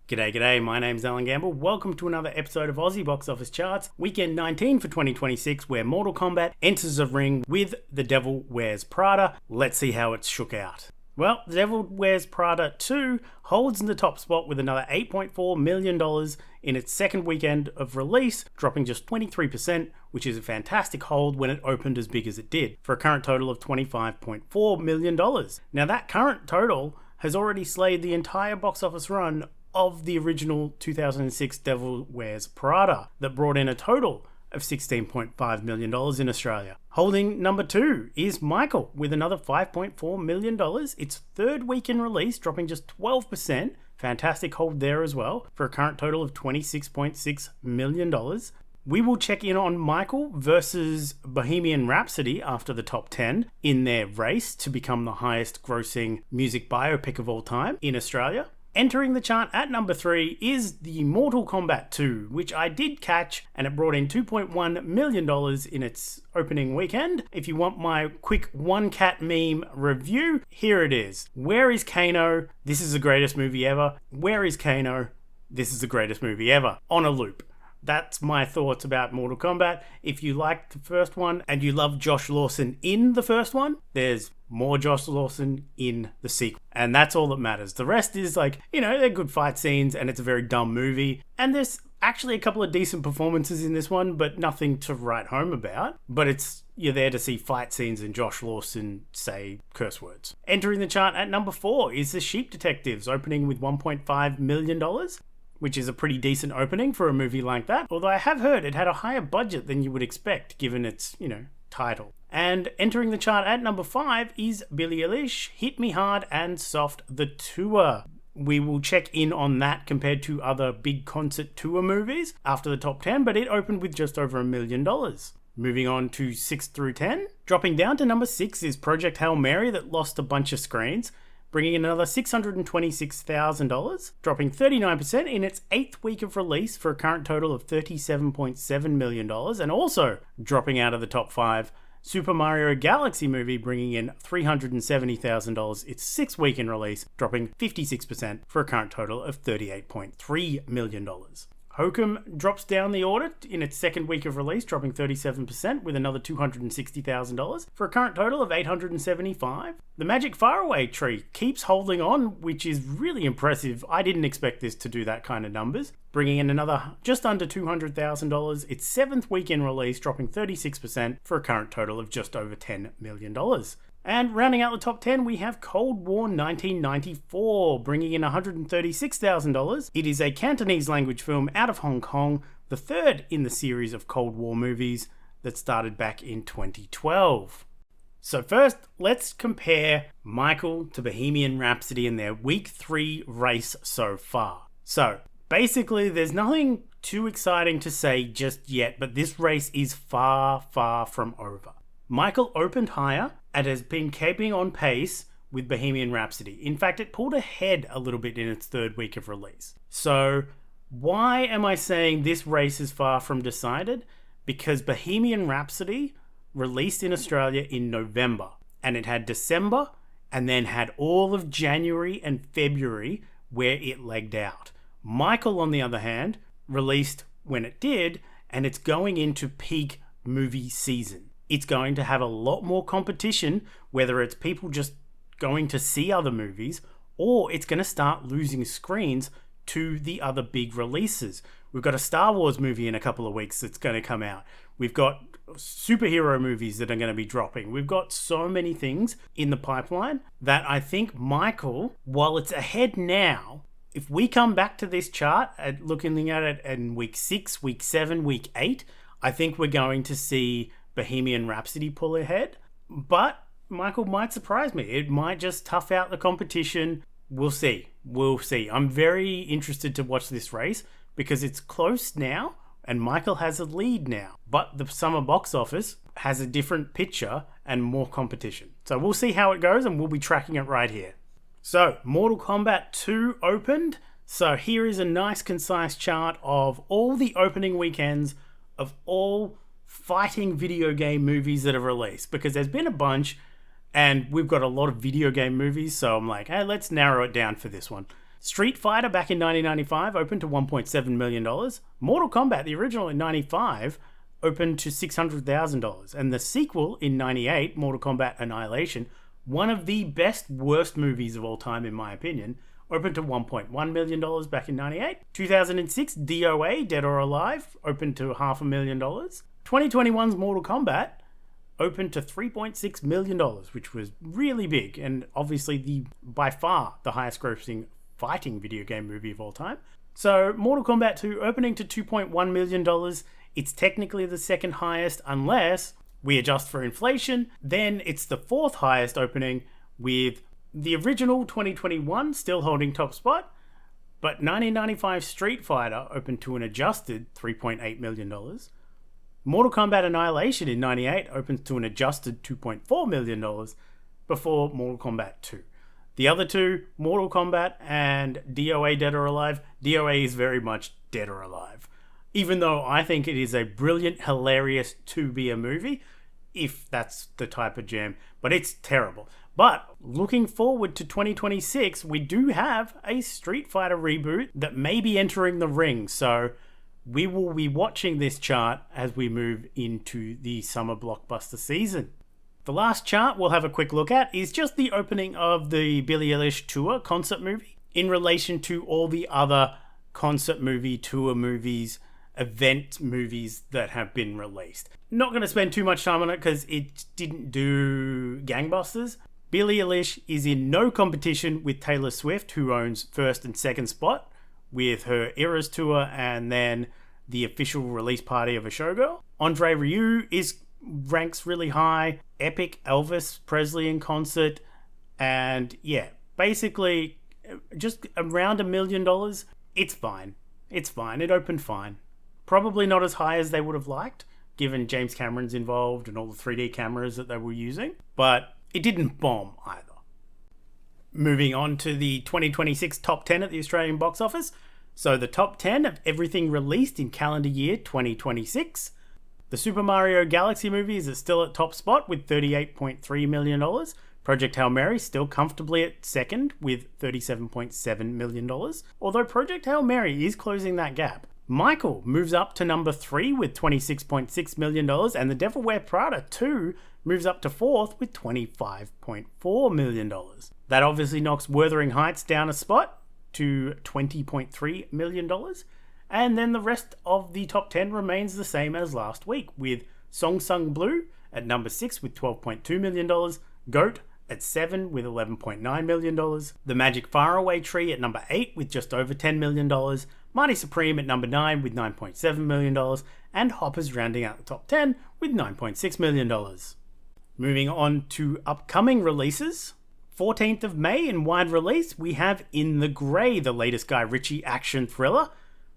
G'day, g'day, my name's Alan Gamble. Welcome to another episode of Aussie Box Office Charts, weekend 19 for 2026, where Mortal Kombat enters the ring with The Devil Wears Prada. Let's see how it's shook out. Well, The Devil Wears Prada 2 holds in the top spot with another $8.4 million in its second weekend of release, dropping just 23%, which is a fantastic hold when it opened as big as it did, for a current total of $25.4 million. Now that current total has already slayed the entire box office run of the original 2006 Devil Wears Prada that brought in a total of $16.5 million in Australia. Holding number 2 is Michael with another $5.4 million. Its third week in release, dropping just 12%. Fantastic hold there as well, for a current total of $26.6 million. We will check in on Michael versus Bohemian Rhapsody after the top 10 in their race to become the highest grossing music biopic of all time in Australia. Entering the chart at number 3 is the Mortal Kombat 2, which I did catch, and it brought in $2.1 million in its opening weekend. If you want my quick one cat meme review, here it is. Where is Kano? This is the greatest movie ever. Where is Kano? This is the greatest movie ever. On a loop. That's my thoughts about Mortal Kombat. If you liked the first one and you love Josh Lawson in the first one, there's more Josh Lawson in the sequel. And that's all that matters. The rest is they're good fight scenes and it's a very dumb movie. And there's actually a couple of decent performances in this one, but nothing to write home about. But you're there to see fight scenes and Josh Lawson say curse words. Entering the chart at number 4 is The Sheep Detectives, opening with $1.5 million. Which is a pretty decent opening for a movie like that. Although I have heard it had a higher budget than you would expect, given its, title. And entering the chart at number 5 is Billie Eilish, Hit Me Hard and Soft, the tour. We will check in on that compared to other big concert tour movies after the top 10, but it opened with just over $1 million. Moving on to 6 through 10. Dropping down to number 6 is Project Hail Mary, that lost a bunch of screens, bringing in another $626,000, dropping 39% in its 8th week of release for a current total of $37.7 million, and also dropping out of the top 5, Super Mario Galaxy Movie, bringing in $370,000 its 6th week in release, dropping 56% for a current total of $38.3 million. Hokum drops down the order in its 2nd week of release, dropping 37% with another $260,000 for a current total of $875,000. The Magic Faraway Tree keeps holding on, which is really impressive. I didn't expect this to do that kind of numbers, bringing in another just under $200,000. Its 7th week in release, dropping 36% for a current total of just over $10 million. And rounding out the top 10, we have Cold War 1994, bringing in $136,000. It is a Cantonese language film out of Hong Kong, the third in the series of Cold War movies that started back in 2012. So first, let's compare Michael to Bohemian Rhapsody in their week 3 race so far. So basically, there's nothing too exciting to say just yet, but this race is far, far from over. Michael opened higher and has been keeping on pace with Bohemian Rhapsody. In fact, it pulled ahead a little bit in its 3rd week of release. So why am I saying this race is far from decided? Because Bohemian Rhapsody released in Australia in November, and it had December and then had all of January and February where it legged out. Michael, on the other hand, released when it did, and it's going into peak movie season. It's going to have a lot more competition, whether it's people just going to see other movies, or it's going to start losing screens to the other big releases. We've got a Star Wars movie in a couple of weeks that's going to come out. We've got superhero movies that are going to be dropping. We've got so many things in the pipeline that I think Michael, while it's ahead now, if we come back to this chart, looking at it in week 6, week 7, week 8, I think we're going to see Bohemian Rhapsody pull ahead, but Michael might surprise me. It might just tough out the competition. We'll see. I'm very interested to watch this race because it's close now and Michael has a lead now, but the summer box office has a different picture and more competition. So we'll see how it goes and we'll be tracking it right here. So Mortal Kombat 2 opened. So here is a nice concise chart of all the opening weekends of all fighting video game movies that have released, because there's been a bunch and we've got a lot of video game movies, so I'm like, hey, let's narrow it down for this one. Street Fighter back in 1995 opened to $1.7 million. Mortal Kombat, the original in 95, opened to $600,000. And the sequel in 98, Mortal Kombat Annihilation, one of the best worst movies of all time in my opinion, opened to $1.1 million back in 98. 2006, DOA, Dead or Alive, opened to $500,000. 2021's Mortal Kombat opened to $3.6 million, which was really big, and obviously by far the highest grossing fighting video game movie of all time. So Mortal Kombat 2 opening to $2.1 million. It's technically the second highest unless we adjust for inflation. Then it's the fourth highest opening, with the original 2021 still holding top spot, but 1995 Street Fighter opened to an adjusted $3.8 million. Mortal Kombat Annihilation in 98 opens to an adjusted $2.4 million before Mortal Kombat 2. The other two, Mortal Kombat and DOA Dead or Alive, DOA is very much dead or alive. Even though I think it is a brilliant, hilarious to-be-a movie, if that's the type of jam, but it's terrible. But looking forward to 2026, we do have a Street Fighter reboot that may be entering the ring, so we will be watching this chart as we move into the summer blockbuster season. The last chart we'll have a quick look at is just the opening of the Billie Eilish tour concert movie in relation to all the other concert movie, tour movies, event movies that have been released. Not going to spend too much time on it because it didn't do gangbusters. Billie Eilish is in no competition with Taylor Swift, who owns first and second spot with her Eras tour and then the official release party of a showgirl. Andre Rieu ranks really high. Epic Elvis Presley in concert. And yeah, basically just around $1 million. It's fine. It's fine. It opened fine. Probably not as high as they would have liked, given James Cameron's involved and all the 3D cameras that they were using. But it didn't bomb either. Moving on to the 2026 top 10 at the Australian box office. So the top 10 of everything released in calendar year 2026. The Super Mario Galaxy movie is still at top spot with $38.3 million. Project Hail Mary still comfortably at second with $37.7 million. Although Project Hail Mary is closing that gap. Michael moves up to number 3 with $26.6 million, and The Devil Wears Prada 2 moves up to 4th with $25.4 million. That obviously knocks Wuthering Heights down a spot to $20.3 million. And then the rest of the top 10 remains the same as last week, with Song Sung Blue at number 6 with $12.2 million, Goat at 7 with $11.9 million, The Magic Faraway Tree at number 8 with just over $10 million, Mighty Supreme at number 9 with $9.7 million, and Hoppers rounding out the top 10 with $9.6 million. Moving on to upcoming releases. 14th of May in wide release, we have In the Grey, the latest Guy Ritchie action thriller.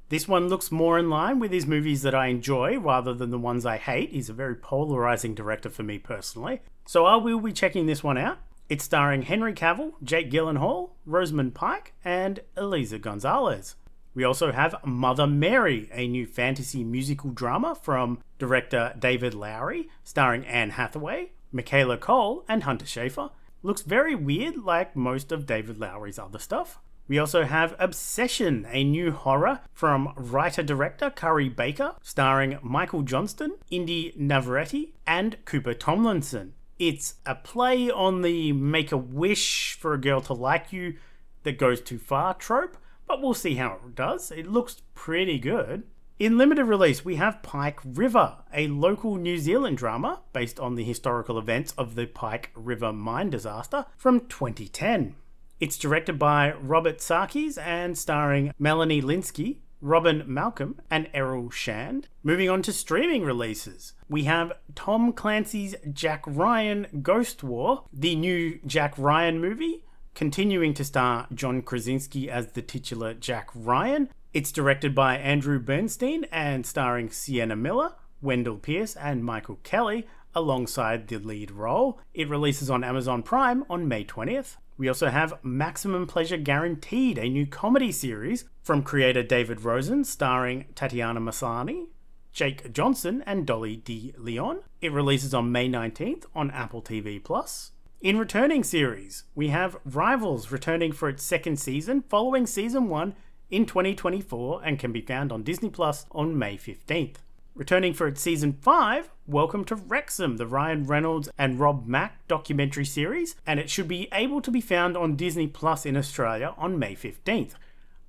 This one looks more in line with his movies that I enjoy rather than the ones I hate. He's a very polarizing director for me personally. So I will be checking this one out. It's starring Henry Cavill, Jake Gyllenhaal, Rosamund Pike, and Eliza Gonzalez. We also have Mother Mary, a new fantasy musical drama from director David Lowery, starring Anne Hathaway, Michaela Cole, and Hunter Schafer. Looks very weird, like most of David Lowery's other stuff. We also have Obsession, a new horror from writer-director Curry Baker, starring Michael Johnston, Indy Navarrete, and Cooper Tomlinson. It's a play on the make-a-wish for a girl to like you that goes too far trope, but we'll see how it does. It looks pretty good. In limited release, we have Pike River, a local New Zealand drama based on the historical events of the Pike River mine disaster from 2010. It's directed by Robert Sarkis and starring Melanie Linsky, Robin Malcolm, and Errol Shand. Moving on to streaming releases, we have Tom Clancy's Jack Ryan Ghost War, the new Jack Ryan movie, continuing to star John Krasinski as the titular Jack Ryan. It's directed by Andrew Bernstein and starring Sienna Miller, Wendell Pierce, and Michael Kelly alongside the lead role. It releases on Amazon Prime on May 20th. We also have Maximum Pleasure Guaranteed, a new comedy series from creator David Rosen, starring Tatiana Maslany, Jake Johnson, and Dolly De Leon. It releases on May 19th on Apple TV+. In returning series, we have Rivals returning for its second season following season 1 in 2024 and can be found on Disney Plus on May 15th. Returning for its season 5, Welcome to Wrexham, the Ryan Reynolds and Rob Mack documentary series, and it should be able to be found on Disney Plus in Australia on May 15th.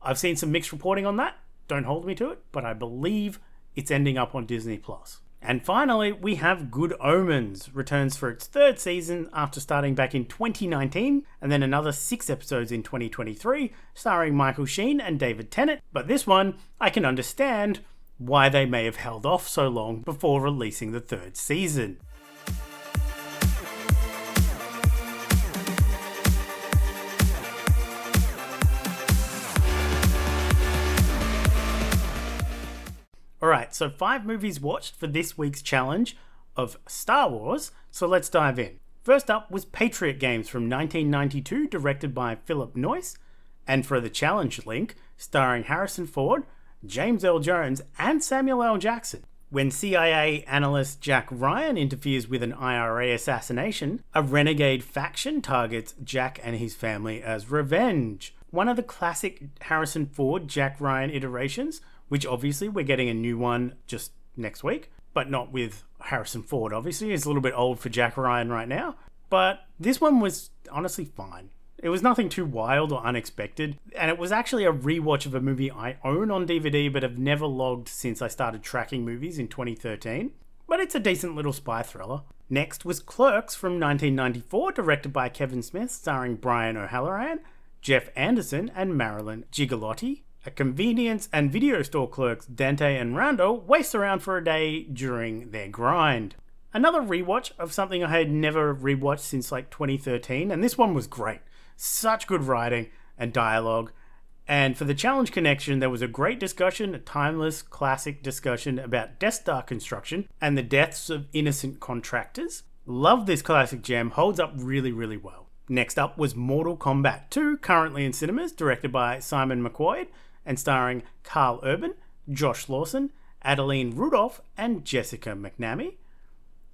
I've seen some mixed reporting on that, don't hold me to it, but I believe it's ending up on Disney Plus. And finally, we have Good Omens, returns for its third season after starting back in 2019, and then another 6 episodes in 2023, starring Michael Sheen and David Tennant. But this one, I can understand why they may have held off so long before releasing the third season. Alright, so 5 movies watched for this week's challenge of Star Wars, so let's dive in. First up was Patriot Games from 1992, directed by Philip Noyce, and for the challenge link, starring Harrison Ford, James Earl Jones, and Samuel L. Jackson. When CIA analyst Jack Ryan interferes with an IRA assassination, a renegade faction targets Jack and his family as revenge. One of the classic Harrison Ford, Jack Ryan iterations, which obviously we're getting a new one just next week, but not with Harrison Ford, obviously. He's a little bit old for Jack Ryan right now. But this one was honestly fine. It was nothing too wild or unexpected, and it was actually a rewatch of a movie I own on DVD but have never logged since I started tracking movies in 2013. But it's a decent little spy thriller. Next was Clerks from 1994, directed by Kevin Smith, starring Brian O'Halloran, Jeff Anderson, and Marilyn Gigalotti. A convenience and video store clerks Dante and Rando waste around for a day during their grind. Another rewatch of something I had never rewatched since like 2013, and this one was great. Such good writing and dialogue. And for the challenge connection, there was a great discussion, a timeless classic discussion about Death Star construction and the deaths of innocent contractors. Love this classic gem, holds up really, really well. Next up was Mortal Kombat 2, currently in cinemas, directed by Simon McQuoid, and starring Carl Urban, Josh Lawson, Adeline Rudolph, and Jessica McNamee.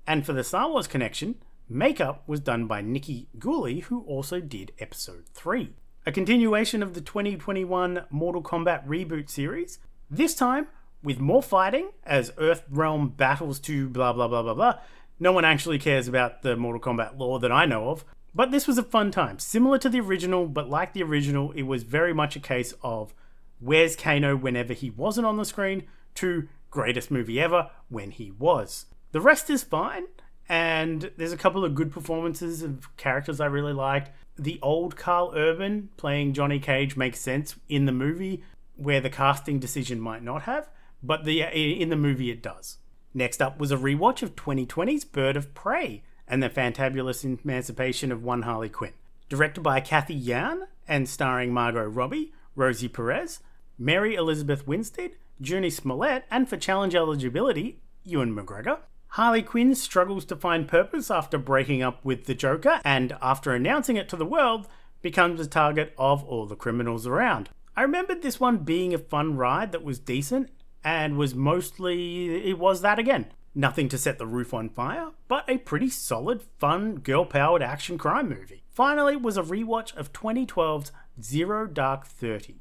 And for the Star Wars connection, makeup was done by Nikki Gooley, who also did Episode 3. A continuation of the 2021 Mortal Kombat reboot series, this time with more fighting as Earthrealm battles to blah blah blah blah blah. No one actually cares about the Mortal Kombat lore that I know of, but this was a fun time. Similar to the original, but like the original, it was very much a case of where's Kano whenever he wasn't on the screen, to greatest movie ever when he was. The rest is fine, and there's a couple of good performances of characters I really liked. The old Carl Urban playing Johnny Cage makes sense in the movie, where the casting decision might not have, but in the movie it does. Next up was a rewatch of 2020's Bird of Prey and the fantabulous emancipation of one Harley Quinn. Directed by Kathy Yan and starring Margot Robbie, Rosie Perez, Mary Elizabeth Winstead, Juni Smollett, and for challenge eligibility, Ewan McGregor. Harley Quinn struggles to find purpose after breaking up with the Joker, and after announcing it to the world, becomes a target of all the criminals around. I remembered this one being a fun ride that was decent, and was that again. Nothing to set the roof on fire, but a pretty solid, fun, girl-powered action crime movie. Finally was a rewatch of 2012's Zero Dark 30.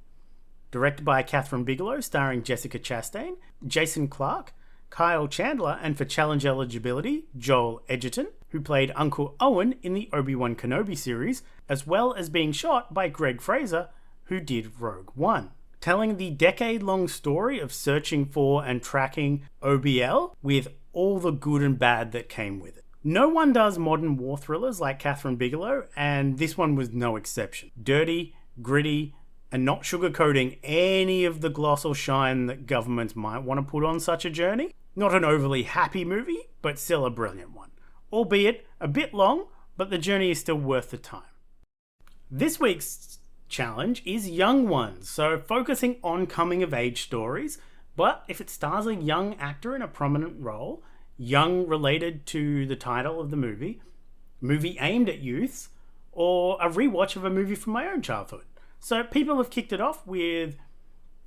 Directed by Catherine Bigelow, starring Jessica Chastain, Jason Clarke, Kyle Chandler, and for challenge eligibility, Joel Edgerton, who played Uncle Owen in the Obi-Wan Kenobi series, as well as being shot by Greg Fraser, who did Rogue One. Telling the decade-long story of searching for and tracking OBL with all the good and bad that came with it. No one does modern war thrillers like Catherine Bigelow, and this one was no exception. Dirty, gritty, and not sugarcoating any of the gloss or shine that governments might want to put on such a journey. Not an overly happy movie, but still a brilliant one. Albeit a bit long, but the journey is still worth the time. This week's challenge is young ones, so focusing on coming-of-age stories, but if it stars a young actor in a prominent role, young related to the title of the movie aimed at youths, or a rewatch of a movie from my own childhood. So people have kicked it off with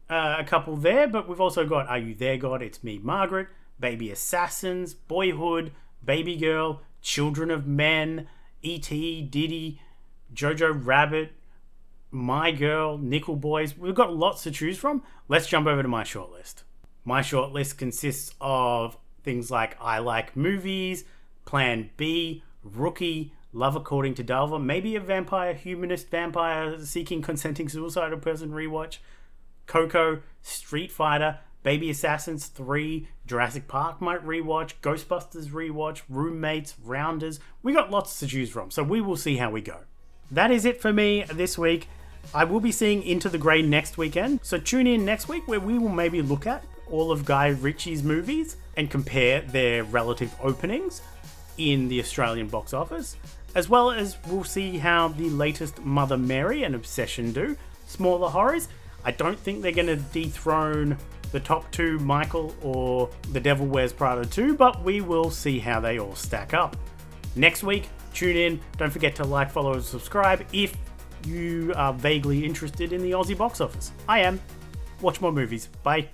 a couple there, but we've also got Are You There, God? It's Me, Margaret, Baby Assassins, Boyhood, Baby Girl, Children of Men, E.T., Diddy, Jojo Rabbit, My Girl, Nickel Boys. We've got lots to choose from. Let's jump over to my shortlist. My shortlist consists of things like I Like Movies, Plan B, Rookie, Love According to Delver, maybe a vampire, humanist vampire seeking consenting suicidal person rewatch, Coco, Street Fighter, Baby Assassins 3, Jurassic Park might rewatch, Ghostbusters rewatch, Roommates, Rounders. We got lots to choose from, so we will see how we go. That is it for me this week. I will be seeing Into the Grey next weekend, so tune in next week where we will maybe look at all of Guy Ritchie's movies and compare their relative openings in the Australian box office, as well as we'll see how the latest Mother Mary and Obsession do. Smaller horrors. I don't think they're going to dethrone the top two, Michael or The Devil Wears Prada 2, but we will see how they all stack up. Next week, tune in. Don't forget to like, follow, and subscribe if you are vaguely interested in the Aussie box office. I am. Watch more movies. Bye.